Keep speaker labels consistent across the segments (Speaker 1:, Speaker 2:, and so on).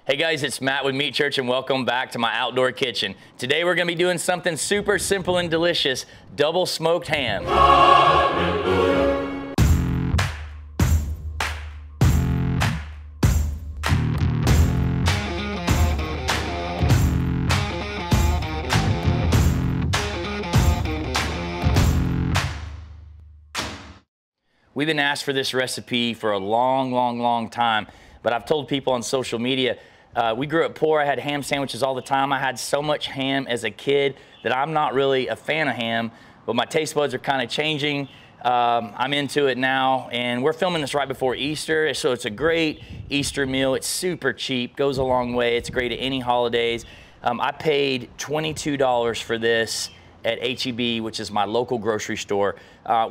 Speaker 1: Hey guys, it's Matt with Meat Church and welcome back to my outdoor kitchen. Today we're going to be doing something super simple and delicious, double smoked ham. We've been asked for this recipe for a long time, but I've told people on social media, we grew up poor. I had ham sandwiches all the time. I had so much ham as a kid that I'm not really a fan of ham, but my taste buds are kind of changing. I'm into it now, and we're filming this right before Easter, so it's a great Easter meal. It's super cheap, goes a long way. It's great at any holidays. I paid $22 for this at HEB, which is my local grocery store.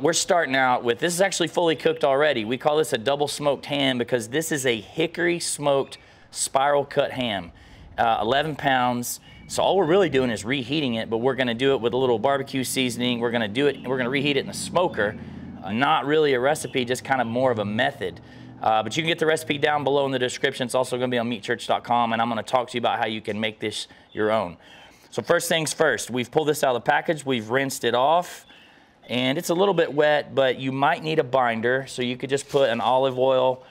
Speaker 1: We're starting out with, this is actually fully cooked already. We call this a double smoked ham because this is a hickory smoked spiral cut ham, 11 pounds. So all we're really doing is reheating it, but we're gonna do it with a little barbecue seasoning. We're gonna do it, we're gonna reheat it in the smoker. Not really a recipe, just kind of more of a method. But you can get the recipe down below in the description. It's also gonna be on meatchurch.com, and I'm gonna talk to you about how you can make this your own. So first things first, we've pulled this out of the package, we've rinsed it off, and it's a little bit wet, but you might need a binder, so you could just put an olive oil,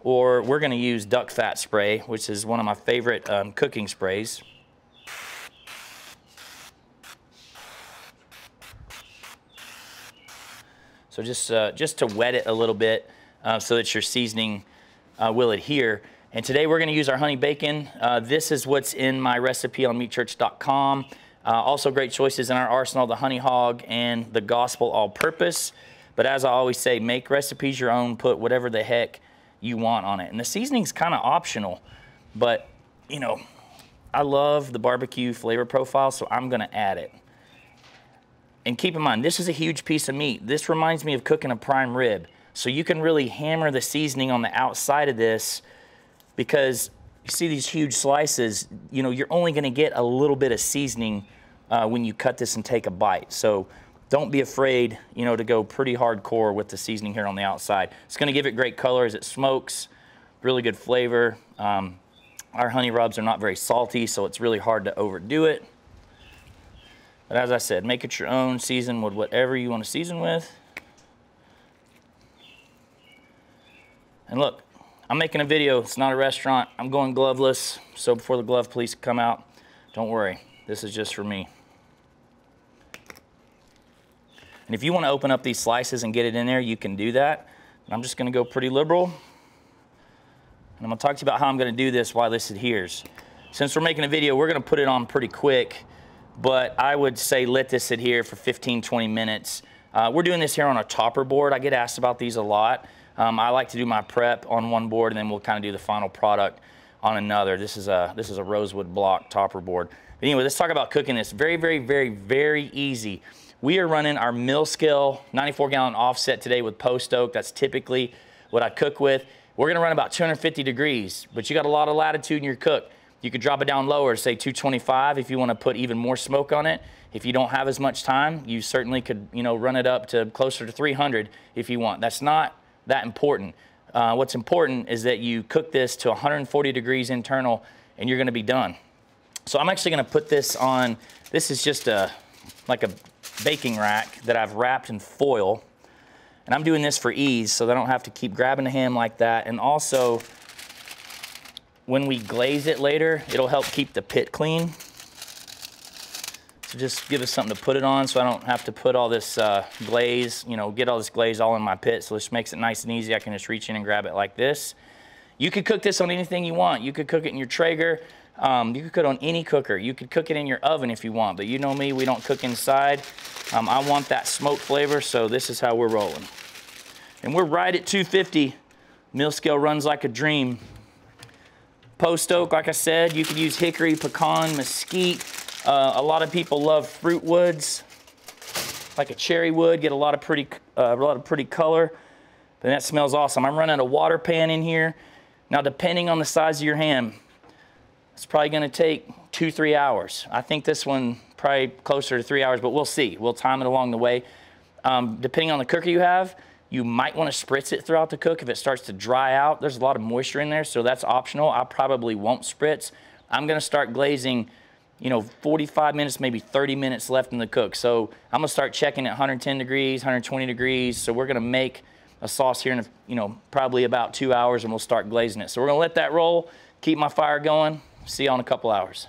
Speaker 1: or we're gonna use duck fat spray, which is one of my favorite cooking sprays. So just to wet it a little bit so that your seasoning will adhere. And today we're gonna use our honey bacon. This is what's in my recipe on meatchurch.com. Also great choices in our arsenal, the honey hog and the gospel all-purpose. But as I always say, make recipes your own, put whatever the heck you want on it. And the seasoning's kind of optional, but you know, I love the barbecue flavor profile, so I'm gonna add it. And keep in mind, this is a huge piece of meat. This reminds me of cooking a prime rib. So you can really hammer the seasoning on the outside of this, because you see these huge slices, you know, you're only gonna get a little bit of seasoning when you cut this and take a bite. So don't be afraid, you know, to go pretty hardcore with the seasoning here on the outside. It's gonna give it great color as it smokes, really good flavor. Our honey rubs are not very salty, so it's really hard to overdo it. But as I said, make it your own, season with whatever you want to season with. And look, I'm making a video, it's not a restaurant. I'm going gloveless, so before the glove police come out, don't worry, this is just for me. And if you want to open up these slices and get it in there, you can do that. I'm just going to go pretty liberal. And I'm going to talk to you about how I'm going to do this while this adheres. Since we're making a video, we're going to put it on pretty quick, but I would say let this adhere for 15-20 minutes. We're doing this here on a topper board. I get asked about these a lot. I like to do my prep on one board, and then we'll kind of do the final product on another. This is a rosewood block topper board. But anyway, let's talk about cooking this. Very easy. We are running our mill scale 94-gallon offset today with post oak. That's typically what I cook with. We're gonna run about 250 degrees, but you got a lot of latitude in your cook. You could drop it down lower, say 225 if you wanna put even more smoke on it. If you don't have as much time, you certainly could, you know, run it up to closer to 300 if you want. That's not that important. What's important is that you cook this to 140 degrees internal and you're gonna be done. So I'm actually gonna put this on, this is just like a baking rack that I've wrapped in foil. And I'm doing this for ease so that I don't have to keep grabbing the ham like that. And also, when we glaze it later, it'll help keep the pit clean. So just give us something to put it on so I don't have to put all this glaze, you know, get all this glaze all in my pit. So this makes it nice and easy. I can just reach in and grab it like this. You could cook this on anything you want. You could cook it in your Traeger. You could cook it on any cooker. You could cook it in your oven if you want, but you know me, we don't cook inside. I want that smoke flavor, so this is how we're rolling. And we're right at 250. Mill scale runs like a dream. Post oak, like I said, you could use hickory, pecan, mesquite. A lot of people love fruit woods, like a cherry wood, get a lot of pretty color, but that smells awesome. I'm running a water pan in here. Now, depending on the size of your ham, it's probably gonna take 2-3 hours. I think this one probably closer to 3 hours, but we'll see. We'll time it along the way. Depending on the cooker you have, You might want to spritz it throughout the cook if it starts to dry out. There's a lot of moisture in there, so that's optional. I probably won't spritz. I'm gonna start glazing, you know, 45 minutes, maybe 30 minutes left in the cook. So I'm gonna start checking at 110 degrees, 120 degrees. So we're gonna make a sauce here in, you know, probably about 2 hours, and we'll start glazing it. So we're gonna let that roll, keep my fire going. See you in a couple hours.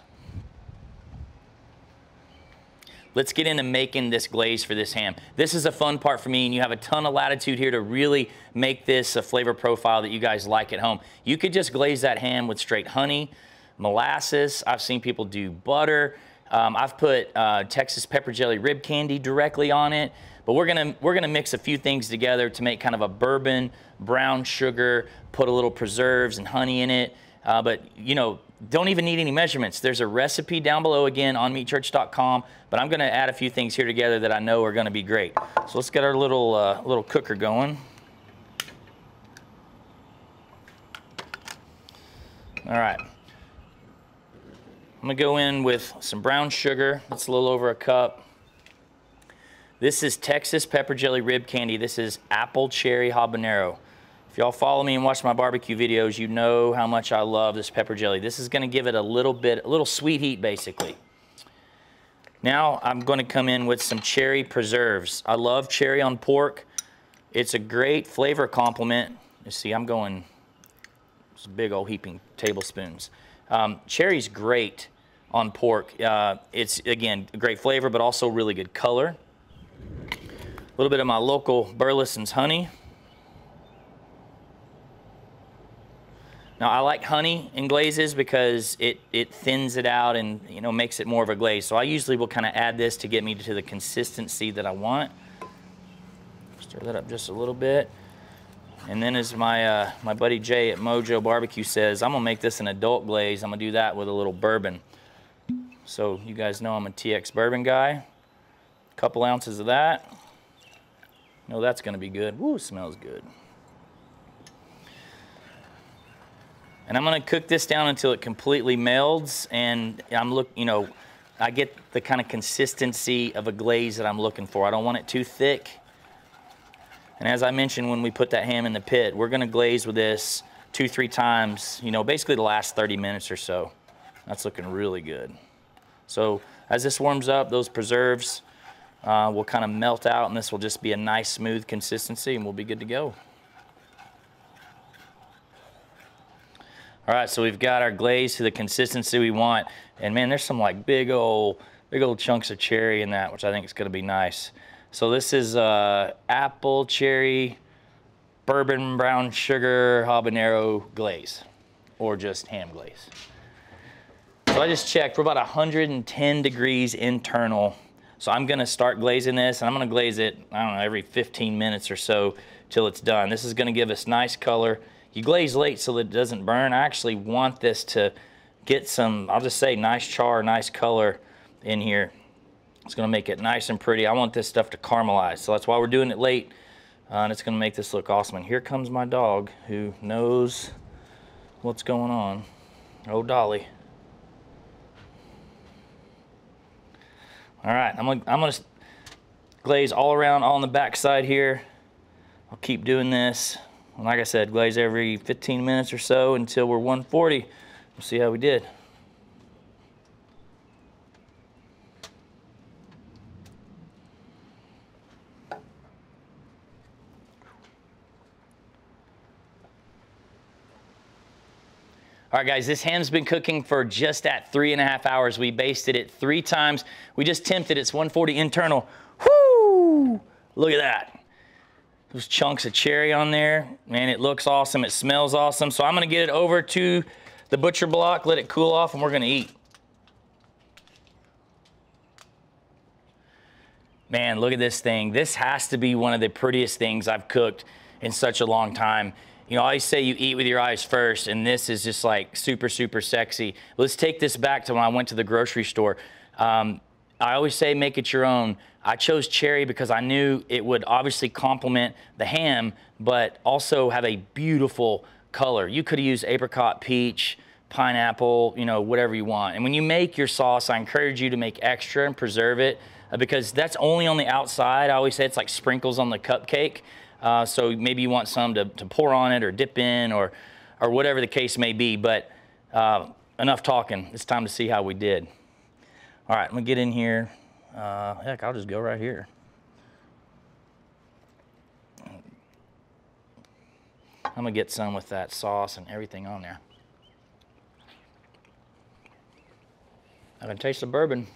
Speaker 1: Let's get into making this glaze for this ham. This is a fun part for me, and you have a ton of latitude here to really make this a flavor profile that you guys like at home. You could just glaze that ham with straight honey, molasses. I've seen people do butter. I've put Texas pepper jelly rib candy directly on it. But we're gonna mix a few things together to make kind of a bourbon, brown sugar, put a little preserves and honey in it. But you know, don't even need any measurements. There's a recipe down below again on meatchurch.com, but I'm gonna add a few things here together that I know are gonna be great. So let's get our little cooker going. All right. I'm gonna go in with some brown sugar. That's a little over a cup. This is Texas pepper jelly rib candy. This is apple cherry habanero. If y'all follow me and watch my barbecue videos, you know how much I love this pepper jelly. This is gonna give it a little sweet heat basically. Now I'm gonna come in with some cherry preserves. I love cherry on pork. It's a great flavor complement. You see, I'm going, it's a big old heaping tablespoons. Cherry's great on pork. It's, again, a great flavor, but also really good color. A little bit of my local Burleson's honey. Now, I like honey in glazes because it thins it out and, you know, makes it more of a glaze. So I usually will kind of add this to get me to the consistency that I want. Stir that up just a little bit. And then as my buddy Jay at Mojo Barbecue says, I'm gonna make this an adult glaze. I'm gonna do that with a little bourbon. So you guys know I'm a TX bourbon guy. A couple ounces of that. No, that's gonna be good. Woo, smells good. And I'm gonna cook this down until it completely melds, and I get the kind of consistency of a glaze that I'm looking for. I don't want it too thick. And as I mentioned when we put that ham in the pit, we're gonna glaze with this 2-3 times, you know, basically the last 30 minutes or so. That's looking really good. So as this warms up, those preserves will kind of melt out, and this will just be a nice smooth consistency, and we'll be good to go. All right, so we've got our glaze to the consistency we want. And man, there's some like big old chunks of cherry in that, which I think is gonna be nice. So this is apple cherry bourbon brown sugar habanero glaze, or just ham glaze. So I just checked, we're about 110 degrees internal. So I'm gonna start glazing this, and I'm gonna glaze it, I don't know, every 15 minutes or so till it's done. This is gonna give us nice color. You glaze late so that it doesn't burn. I actually want this to get some, I'll just say, nice char, nice color in here. It's gonna make it nice and pretty. I want this stuff to caramelize, so that's why we're doing it late, and it's gonna make this look awesome. And here comes my dog who knows what's going on. Oh, Dolly. All right, I'm gonna glaze all around, all on the back side here. I'll keep doing this. And like I said, glaze every 15 minutes or so until we're 140. We'll see how we did. All right, guys, this ham's been cooking for just at 3.5 hours. We basted it 3 times. We just temped it. It's 140 internal. Whoo! Look at that. Those chunks of cherry on there. Man, it looks awesome. It smells awesome. So I'm gonna get it over to the butcher block, let it cool off, and we're gonna eat. Man, look at this thing. This has to be one of the prettiest things I've cooked in such a long time. You know, I always say you eat with your eyes first, and this is just like super, super sexy. Let's take this back to when I went to the grocery store. I always say make it your own. I chose cherry because I knew it would obviously complement the ham, but also have a beautiful color. You could have used apricot, peach, pineapple, you know, whatever you want. And when you make your sauce, I encourage you to make extra and preserve it because that's only on the outside. I always say it's like sprinkles on the cupcake. So maybe you want some to pour on it or dip in or whatever the case may be. But enough talking. It's time to see how we did. All right, I'm gonna get in here. Heck, I'll just go right here. I'm gonna get some with that sauce and everything on there. I can taste the bourbon.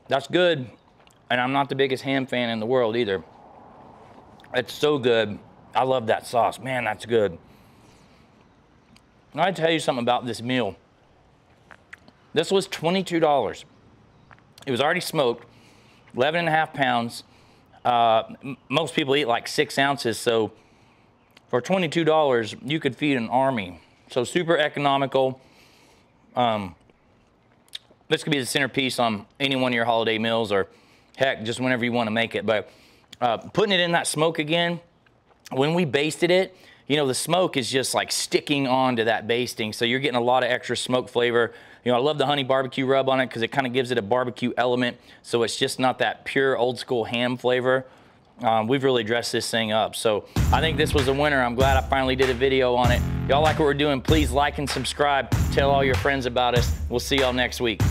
Speaker 1: That's good. And I'm not the biggest ham fan in the world either. It's so good. I love that sauce. Man, that's good. And I tell you something about this meal. This was $22. It was already smoked, 11.5 pounds. Most people eat like 6 ounces, so for $22, you could feed an army. So super economical. This could be the centerpiece on any one of your holiday meals, or heck, just whenever you want to make it. But putting it in that smoke again, when we basted it, you know, the smoke is just like sticking onto that basting. So you're getting a lot of extra smoke flavor. You know, I love the honey barbecue rub on it because it kind of gives it a barbecue element. So it's just not that pure old school ham flavor. We've really dressed this thing up. So I think this was a winner. I'm glad I finally did a video on it. Y'all like what we're doing, please like and subscribe. Tell all your friends about us. We'll see y'all next week.